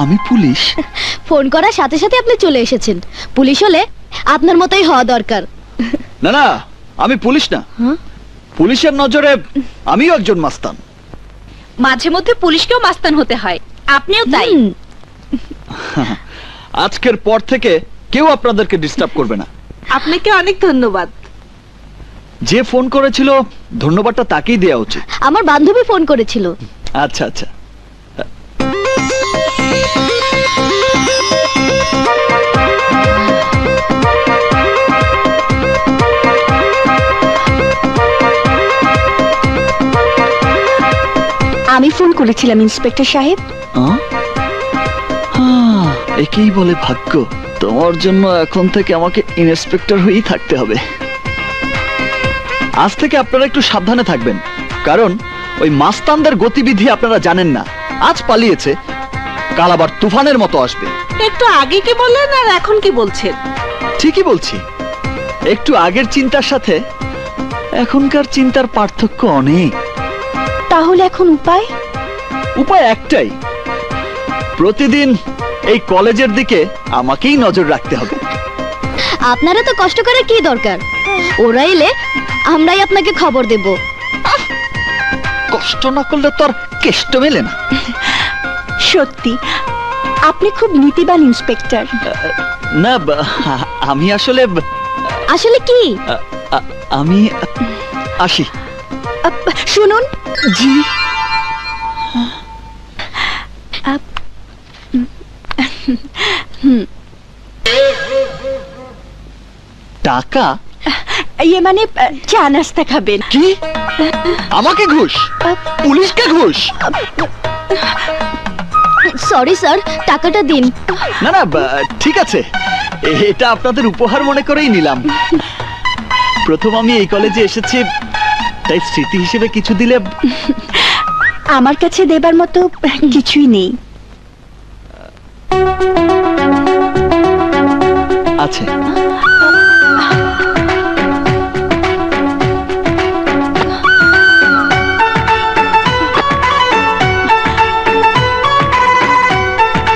আমি police? Phone করার সাথে সাথে আপনি চলে এসেছেন। পুলিশ হলে আপনার মতোই হওয়া দরকার। না না, আমি পুলিশ না। পুলিশের নজরে আমিও একজন মাস্তান। মাঝে মধ্যে পুলিশকেও মাস্তান হতে হয়, আপনিও তাই। আজকের পর থেকে কেউ আপনাদেরকে ডিস্টার্ব করবে না। আপনাকে অনেক ধন্যবাদ। যে ফোন করেছিল ধন্যবাদটা তাকেই দেওয়া উচিত। আমার বান্ধবী ফোন করেছিল। আচ্ছা আচ্ছা। আমি ফোন করেছিলাম ইন্সপেক্টর সাহেব। একেই বলে ভাগ্য। তোমার জন্য এখন থেকে আমাকে ইন্সপেক্টর হয়েই থাকতে হবে। আজ থেকে আপনারা একটু সাবধানে থাকবেন, কারণ ওই মাস্তানদের গতিবিধি আপনারা জানেন না। আজ পালিয়েছে, কাল আবার তুফানের মতো আসবে। একটু আগে কি বললেন আর এখন কি বলছেন? ঠিকই বলছি। একটু আগের চিন্তার সাথে এখনকার চিন্তার পার্থক্য অনেক। তাহলে এখন উপায়? উপায় একটাই, প্রতিদিন এই কলেজের দিকে আমাকেই নজর রাখতে হবে। আপনারা তো কষ্ট করার কি দরকার? ওরা এলে আমরাই আপনাকে খবর দেব। কষ্ট না করলে তো আর কেষ্ট মেলে না। সত্যি আপনি খুব নীতিবান ইন্সপেক্টর। না, আমি আসলে আসলে কি? আমি আসি। শুনুন। জি। টাকা? ইয়ে মানে চা নাস্তা খাবেন? কি? আমাকে ঘুষ? পুলিশকে ঘুষ? সরি স্যার, টাকাটা দিন। না না, ঠিক আছে, এটা আপনাদের উপহার মনে করেই নিলাম। প্রথম আমি এই কলেজে এসেছি, তাই স্মৃতি হিসেবে কিছু দিলে। আমার কাছে দেবার মতো কিছুই নেই। আছে।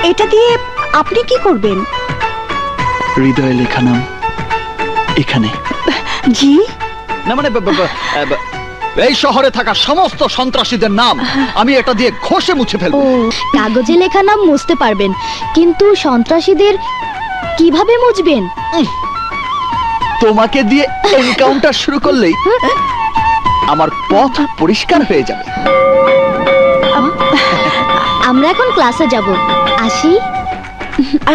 এটা দিয়ে আপনি কি করবেন? হৃদয়ে লেখা নাম এখানে। জি? না মানে এই শহরে থাকা সমস্ত সন্ত্রাসীদের নাম আমি এটা দিয়ে ঘষে মুছে ফেলবো। কাগজে লেখা নাম মুছতে পারবেন, কিন্তু সন্ত্রাসীদের কিভাবে মুছবেন? তোমাকে দিয়ে এনকাউন্টার শুরু করলেই আমার পথ পরিষ্কার হয়ে যাবে। আমরা এখন ক্লাসে যাব। আসি?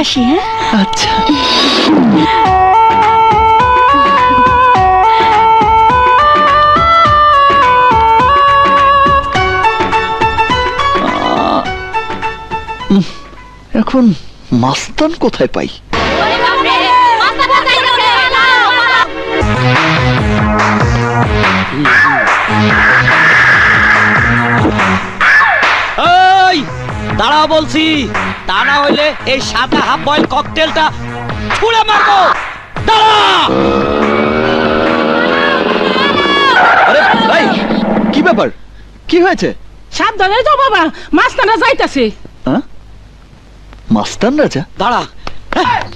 আসি। হ্যাঁ আচ্ছা। এখন মাস্তান কোথায় পাই? দাঁড়াও বলছি, তা না হইলে এই সাদা হাফ বয়েল ককটেলটা ছুঁড়ে মারবো। আরে ভাই, কি ব্যাপার? কি হয়েছে? সাবধানে যাও বাবা, মাস্তানরা যাইতাছে। মাস্তান রাজা? দাঁড়া।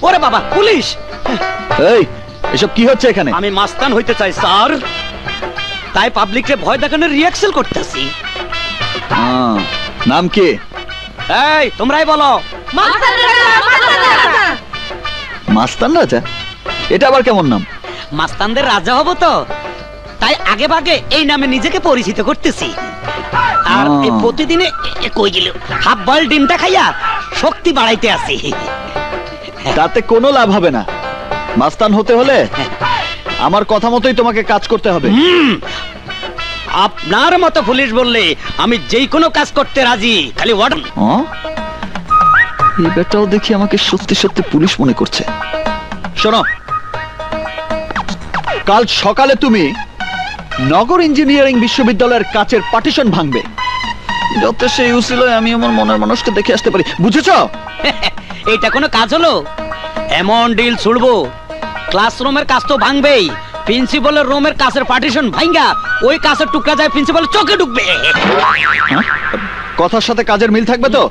ওরে বাবা, পুলিশ! এই, এসব কি হচ্ছে এখানে? আমি মাস্তান হইতে চাই স্যার, তাই পাবলিককে ভয় দেখানোর রিঅ্যাকশন করতেছি। নাম কি? এই তোমরাই বলো। মাস্তান রাজা? এটা আবার কেমন নাম? মাস্তানদের রাজা হব তো, তাই আগে ভাগে এই নামে নিজেকে পরিচিত করতেছি। আর এই প্রতিদিনে কই গেল হাফ বয়েল ডিমটা খাইয়া শক্তি বাড়াইতে আসি। তাতে কোনো লাভ হবে না। মাস্তান হতে হলে আমার কথা মতোই তোমাকে কাজ করতে হবে। আপনার মতো পুলিশ বললে আমি যেই কোনো কাজ করতে রাজি, খালি ওয়ার্ডন। এই বেটাও দেখি আমাকে সত্যি সত্যি পুলিশ মনে করছে। শোনো, কাল সকালে তুমি নগর ইঞ্জিনিয়ারিং বিশ্ববিদ্যালয়ের কাচের পার্টিশন ভাঙবে, যাতে সেই উসিলায় আমি আমার মনের মানুষকে দেখে আসতে পারি। বুঝেছো? এটা কোনো কাজ হলো? এমন ডিল ছুড়বো, ক্লাসরুমের কাজ তো ভাঙবেই, প্রিন্সিপালের রুমের কাছের পার্টিশন ভাঙা ওই কাছের টুকরা যায় প্রিন্সিপালের চোখে ঢুকবে। কথার সাথে কাজের মিল থাকবে তো?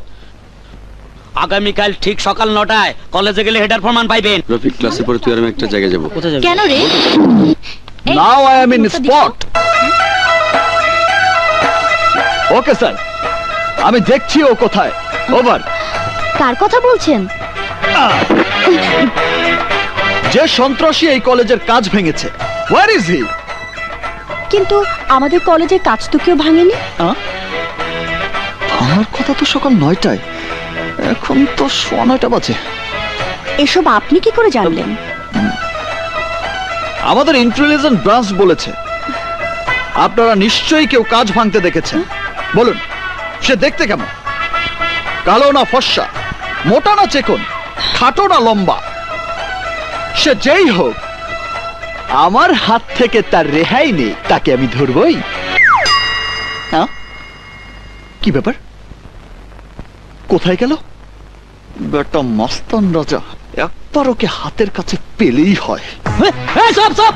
আগামীকাল ঠিক সকাল 9টায় কলেজে গেলে হেডার ফরমান পাইবেন। রফিক ক্লাসের পরে তুই আর আমি একটা জায়গায় যাবো। কোথায় যাবেন? কেন রে? Now I am in spot. Okay sir, আমি দেখছি ও কোথায়। ওভার। কার কথা বলছেন? যে সন্ত্রাসী এই কলেজের কাজ ভেঙেছে, হোয়ার ইজ হি? কিন্তু আমাদের কলেজের কাজ তো কেউ ভাঙেনি। আমার কথা তো সকাল 9টায়, এখন তো 9:15 বাজে। এসব আপনি কি করে জানলেন? আমাদের ইন্টেলিজেন্স ব্রাঞ্চ বলেছে আপনারা নিশ্চয়ই কেউ কাজ ভাঙতে দেখেছেন। বলুন, সে দেখতে কেমন? কালো না ফর্সা, মোটা না চিকন, খাটো না লম্বা? সে যেই হোক, আমার হাত থেকে তার রেহাই নেই, তাকে আমি ধরবই। হ্যাঁ, কি ব্যাপার? কোথায় গেল বেটা মস্তান রাজা? একবার ওকে হাতের কাছে পেলেই হয়। সব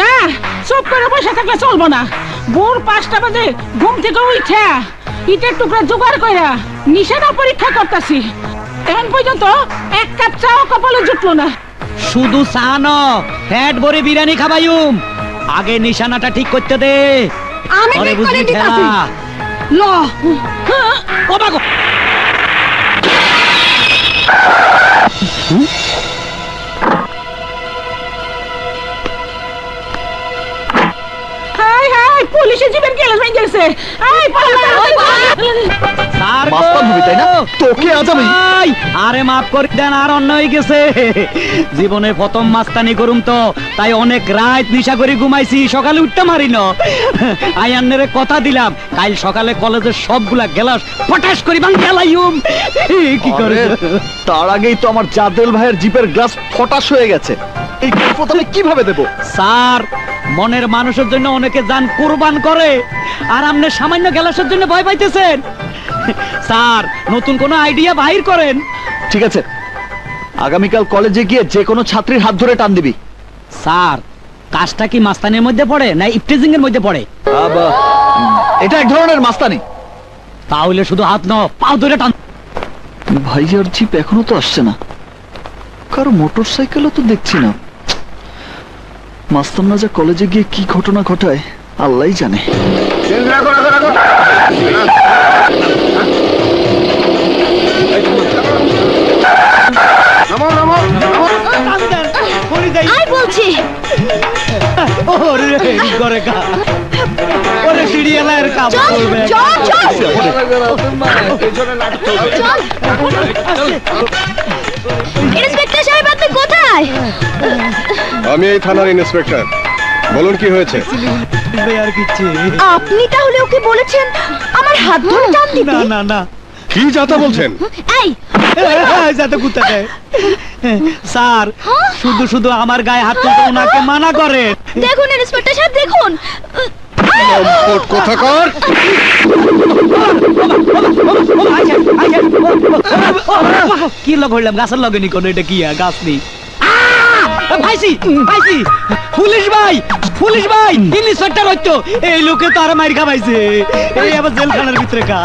না, সব করে বসে থাকলে চলবো না। ভোর 5টা বাজে ঘুম থেকে উঠা ইটের টুকরা জোগাড় কইরা নিশানা পরীক্ষা করতেছি। এখন পর্যন্ত এক কাপ চাও কপালে জুটলো না। শুধু সানো ফ্যাট ভরে বিরিয়ানি খাবাইুম। আগে নিশানাটা ঠিক করতে দে। আমি পরে ঠিক বুঝবি করে দিতাছি। ঠেলা। ল ও বাগো। হাই হাই, পুলিশে জীবন গেলে ভেঙে গেছে। এই পালা স্যার গো। মাস্তান হবি তাই না? তোকে আজ আমি ভাই, আরে মাফ করে দেন, আর অন্য হয়ে গেছে। জীবনে প্রথম মাস্তানি করুম তো, তাই অনেক রাত নিশা করে ঘুমাইছি, সকালে উঠতে মারি না। আয়ান্নের কথা দিলাম, কাল সকালে কলেজের সবগুলা গ্লাস পটাশ করি ভাঙ গেলাইম। কি করে? আরে, তার আগেই তো আমার জাদেল ভাইয়ের জিপের গ্লাস ফটাস হয়ে গেছে। এই গল্প আমি কিভাবে দেব? স্যার, মনের মানুষের জন্য অনেকে জান কুরবান করে, আর আপনি সামান্য গ্লাসের জন্য ভয় পাইতেছেন। স্যার, নতুন কোন আইডিয়া বাহির করেন। ঠিক আছে, আগামীকাল কলেজে গিয়ে যে কোনো ছাত্রীর হাত ধরে টান দিবি। স্যার, কাজটা কি মাস্তানের মধ্যে পড়ে না ইফটিজিং এর মধ্যে পড়ে? এটা এক ধরনের মাস্তানি। তাহলে শুধু হাত ন, পাও ধরে টান। ভাইয়ার জিপ এখনো তো আসছে না, কারো মোটর সাইকেলও তো দেখছি না। মাস্তান রাজা কলেজে গিয়ে কি ঘটনা ঘটায় আল্লাহই জানে। আই বলছি। ওরে কি করে কা? ওরে সিরিয়ালের কাজ চল করবে। চল চল চল। ইন্সপেক্টর সাহেব, আপনি কোথায়? আমি এই থানার ইন্সপেক্টর। বলুন কি হয়েছে? আর কিচ্ছু আপনি তাহলে ওকে বলেছেন আমার হাত ধরে টান দিতে? না না না, কি যাতা বলছেন? এই যাতে কুত্তা দেয়। স্যার, শুধু শুধু আমার গায়ে হাত তুলতে ওনাকে মানা করে। দেখুন ইন্সপেক্টর সাহেব, দেখুন। কোথাকার? কি লগ হইলাম? গাছের লগে নি কোন? এটা কি গাছ নেই। ভাইসি ভাইসি, পুলিশ ভাই, পুলিশ ভাই, ইন্সপেক্টর হইতো। এই লোকে তো আর মাইর খাবাইছে, এই আবার জেলখানার ভিতরে কা।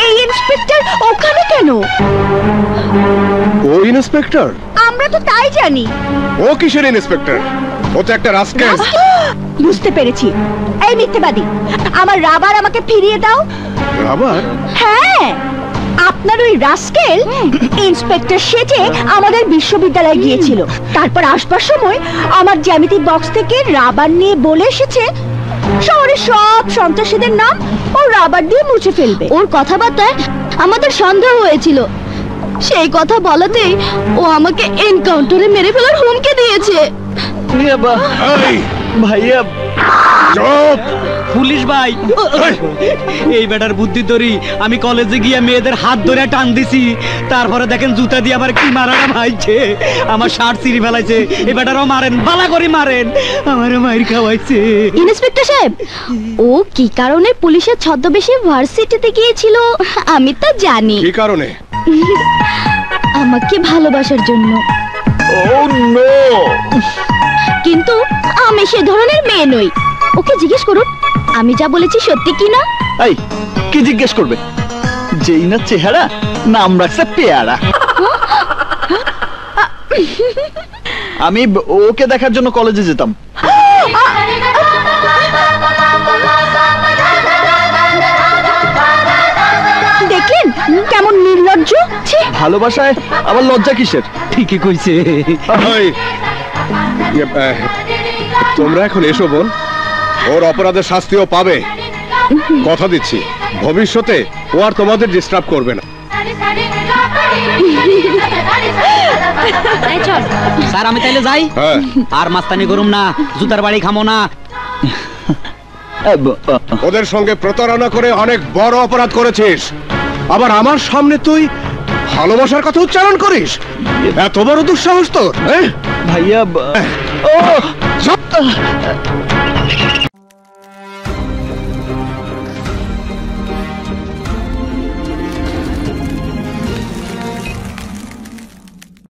এই ইন্সপেক্টর ওখানে কেন? ও ইন্সপেক্টর? আমরা তো তাই জানি। ও কিসের ইন্সপেক্টর? ও তো একটা রাস্কেল। বুঝতে পেরেছি। এই মিথ্যেবাদী, আমার রাবার আমাকে ফিরিয়ে দাও। আবার? হ্যাঁ, আপনার ওই রাস্কেল ইন্সপেক্টর সেজে আমাদের বিশ্ববিদ্যালয়ে গিয়েছিল। তারপর আসবার সময় আমার জ্যামিতি বক্স থেকে রাবার নিয়ে বলে এসেছে শহরের সব সন্ত্রাসীদের নাম ও রাবার দিয়ে মুছে ফেলবে। ওর কথাবার্তায় আমাদের সন্দেহ হয়েছিল। সেই কথা বলাতেই ও আমাকে এনকাউন্টারে মেরে ফেলার হুমকি দিয়েছে। এই, ভাইয়া চুপ! পুলিশ ভাই, এই বেটার বুদ্ধি ধরি আমি কলেজে গিয়ে মেয়েদের হাত ধরে টান দিছি, তারপরে দেখেন জুতা দিয়ে আমার কি মারাটা ভাইছে, আমার শার্ট ছিঁড়ে ফেলাইছে। এই বেটারও মারেন, বালা করে মারেন, আমারও মাইর খাওয়াইছে। ইন্সপেক্টর সাহেব, ও কি কারণে পুলিশের ছদ্মবেশে ভার্সিটিতে গিয়েছিল আমি তা জানি। কি কারণে? আমাকে ভালোবাসার জন্য। ও নো! কিন্তু আমি সে ধরনের মেয়ে নই। ওকে জিজ্ঞেস করুন আমি যা বলেছি সত্যি কি না। এই কি জিজ্ঞেস করবে? যেই না চেহারা, নাম রাখছে পেয়ারা। আমি ওকে দেখার জন্য কলেজে যেতাম। দেখলেন কেমন নির্লজ্জ। ছি! ভালোবাসায় আবার লজ্জা কিসের? ঠিকই কইছে। ওই, তোমরা এখন এসো বোন, ওর অপরাধের শাস্তিও পাবে, কথা দিচ্ছি। ভবিষ্যতে ও আর তোমাদের ডিস্টার্ব করবে না। এই চল। স্যার আমি তাইলে যাই। হ্যাঁ, আর মাস্তানি করুম না, জুতার বাড়ি খামো না। ওদের সঙ্গে প্রতারণা করে অনেক বড় অপরাধ করেছিস, আবার আমার সামনে তুই ভালোবাসার কথা উচ্চারণ করিস? এত বড় দুঃসাহস তোর, হ্যাঁ? ভাইয়া ও চুপ!